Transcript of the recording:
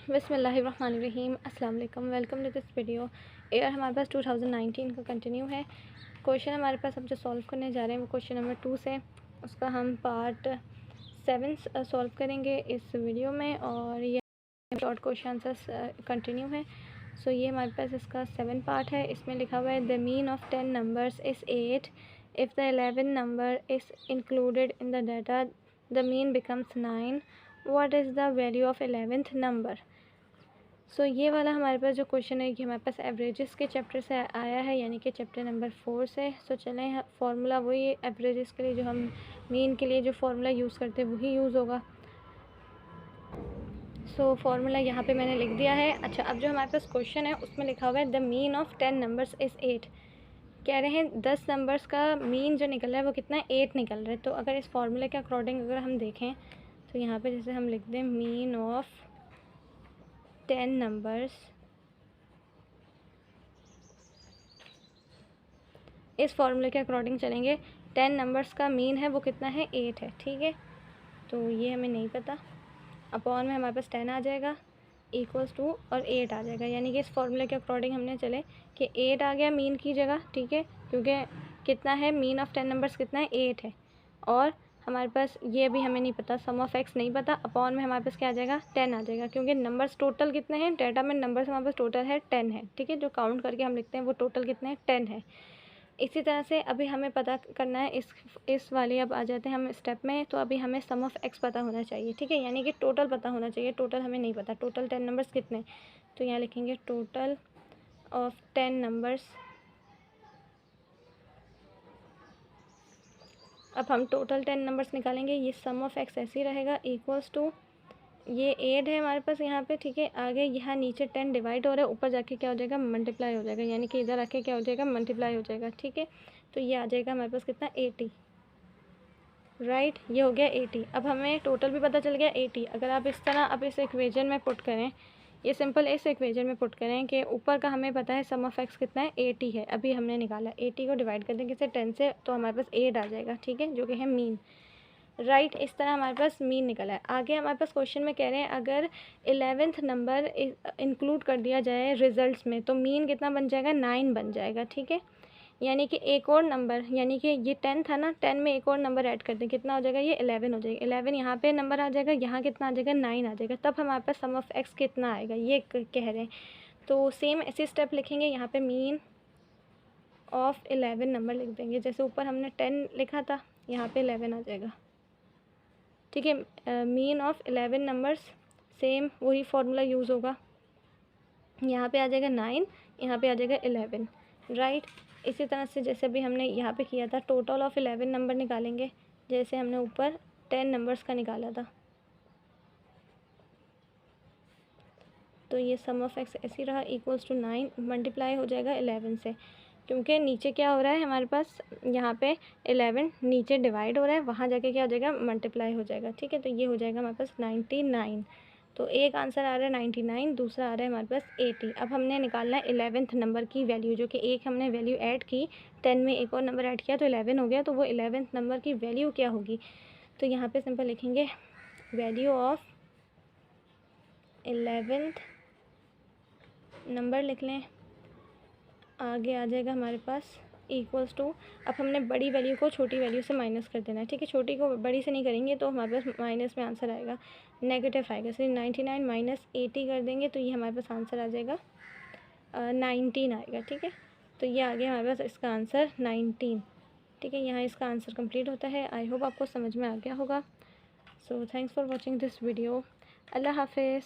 बिस्मिल्लाहिर्रहमानिर्रहीम अस्सलाम वालेकुम। Welcome to this video. एयर हमारे पास 2019 का कंटिन्यू है। क्वेश्चन हमारे पास हम जो सॉल्व करने जा रहे हैं वो क्वेश्चन नंबर 2 से, उसका हम पार्ट 7 सॉल्व करेंगे इस वीडियो में, और ये शॉर्ट क्वेश्चन आंसर्स कंटिन्यू है। सो ये हमारे पास इसका 7 पार्ट है। इसमें लिखा हुआ है the mean of 10 numbers is 8 if the 11 number is included in the data the mean becomes 9। What is the value of 11th number. So ये वाला हमारे पास जो क्वेश्चन है कि हमारे पास एवरेजेस के चैप्टर से आया है, यानी कि चैप्टर नंबर 4 से। सो चलें, फार्मूला वही एवरेजेस के लिए जो हम मीन के लिए जो फार्मूला यूज़ करते हैं वही यूज़ होगा। सो फार्मूला यहाँ पे मैंने लिख दिया है। अच्छा, अब जो हमारे पास क्वेश्चन है उसमें लिखा हुआ है the mean of 10 numbers is 8। कह रहे हैं 10 नंबर्स का मीन जो निकल रहा है वो कितना है, 8 निकल रहा है। तो अगर इस फार्मूले के अकॉर्डिंग अगर हम देखें तो यहाँ पे जैसे हम लिख दें मीन ऑफ 10 नंबर्स, इस फार्मूले के अकॉर्डिंग चलेंगे। 10 नंबर्स का मीन है वो कितना है, 8 है। ठीक है, तो ये हमें नहीं पता। अपॉन में हमारे पास 10 आ जाएगा इक्वल्स टू और 8 आ जाएगा, यानी कि इस फार्मूले के अकॉर्डिंग हमने चले कि 8 आ गया मीन की जगह। ठीक है, क्योंकि कितना है मीन ऑफ 10 नंबर्स कितना है, 8 है। और हमारे पास ये भी हमें नहीं पता, सम ऑफ एक्स नहीं पता। अपॉन में हमारे पास क्या आ जाएगा, 10 आ जाएगा, क्योंकि नंबर्स टोटल कितने हैं, डाटा में नंबर्स हमारे पास टोटल है 10 है। ठीक है, जो काउंट करके हम लिखते हैं वो टोटल कितने हैं, 10 है। इसी तरह से अभी हमें पता करना है इस वाले, अब आ जाते हैं हम स्टेप में। तो अभी हमें सम ऑफ एक्स पता होना चाहिए। ठीक है, यानी कि टोटल पता होना चाहिए। टोटल हमें नहीं पता, टोटल 10 नंबर्स कितने। तो यहाँ लिखेंगे टोटल ऑफ 10 नंबर्स। अब हम टोटल 10 नंबर्स निकालेंगे। ये सम ऑफ एक्स ऐसे ही रहेगा इक्वल्स टू, ये 8 है हमारे पास यहाँ पे। ठीक है, आगे यहाँ नीचे 10 डिवाइड हो रहा है, ऊपर जाके क्या हो जाएगा, मल्टीप्लाई हो जाएगा, यानी कि इधर आके क्या हो जाएगा, मल्टीप्लाई हो जाएगा। ठीक है, तो ये आ जाएगा हमारे पास कितना, 80। राइट, ये हो गया 80। अब हमें टोटल भी पता चल गया 80। अगर आप इस तरह अब इस इक्वेशन में पुट करें, ये सिंपल इस इक्वेशन में पुट करें कि ऊपर का हमें पता है सम ऑफ एक्स कितना है, 80 है। अभी हमने निकाला 80 को डिवाइड कर देंगे 10 से, तो हमारे पास 8 आ जाएगा। ठीक है, जो कि है मीन। राइट, इस तरह हमारे पास मीन निकला है। आगे हमारे पास क्वेश्चन में कह रहे हैं अगर 11th नंबर इंक्लूड कर दिया जाए रिजल्ट्स में तो मीन कितना बन जाएगा, 9 बन जाएगा। ठीक है, यानी कि एक और नंबर, यानी कि ये 10 था ना, 10 में एक और नंबर ऐड कर दें, कितना हो जाएगा, ये 11 हो जाएगा। 11 यहाँ पे नंबर आ जाएगा, यहाँ कितना आ जाएगा, 9 आ जाएगा। तब हमारे पास सम ऑफ एक्स कितना आएगा, ये कह रहे हैं। तो सेम ऐसे स्टेप लिखेंगे। यहाँ पे मीन ऑफ 11 नंबर लिख देंगे। जैसे ऊपर हमने 10 लिखा था, यहाँ पे 11 आ जाएगा। ठीक है, मीन ऑफ 11 नंबर्स, सेम वही फार्मूला यूज़ होगा। यहाँ पे आ जाएगा 9, यहाँ पे आ जाएगा 11। राइट, इसी तरह से जैसे अभी हमने यहाँ पे किया था, टोटल ऑफ 11 नंबर निकालेंगे, जैसे हमने ऊपर 10 नंबर्स का निकाला था। तो ये सम ऑफ एक्स ऐसी रहा इक्वल्स टू 9 मल्टीप्लाई हो जाएगा 11 से, क्योंकि नीचे क्या हो रहा है हमारे पास, यहाँ पे 11 नीचे डिवाइड हो रहा है, वहाँ जाके क्या हो जाएगा, मल्टीप्लाई हो जाएगा। ठीक है, तो ये हो जाएगा हमारे पास 99। तो एक आंसर आ रहा है 99, दूसरा आ रहा है हमारे पास 80। अब हमने निकालना है 11th नंबर की वैल्यू, जो कि एक हमने वैल्यू ऐड की, 10 में एक और नंबर ऐड किया तो 11 हो गया। तो वो 11th नंबर की वैल्यू क्या होगी। तो यहाँ पे सिंपल लिखेंगे वैल्यू ऑफ 11th नंबर लिख लें। आगे आ जाएगा हमारे पास इक्वल्स टू, अब हमने बड़ी वैल्यू को छोटी वैल्यू से माइनस कर देना है। ठीक है, छोटी को बड़ी से नहीं करेंगे तो हमारे पास माइनस में आंसर आएगा, नेगेटिव आएगा। इसलिए 99 माइनस 80 कर देंगे तो ये हमारे पास आंसर आ जाएगा 19 आएगा। ठीक है, तो ये आ गया हमारे पास इसका आंसर 19। ठीक है, यहाँ इसका आंसर कंप्लीट होता है। आई होप आपको समझ में आ गया होगा। So thanks for watching this video. अल्लाह हाफिज़।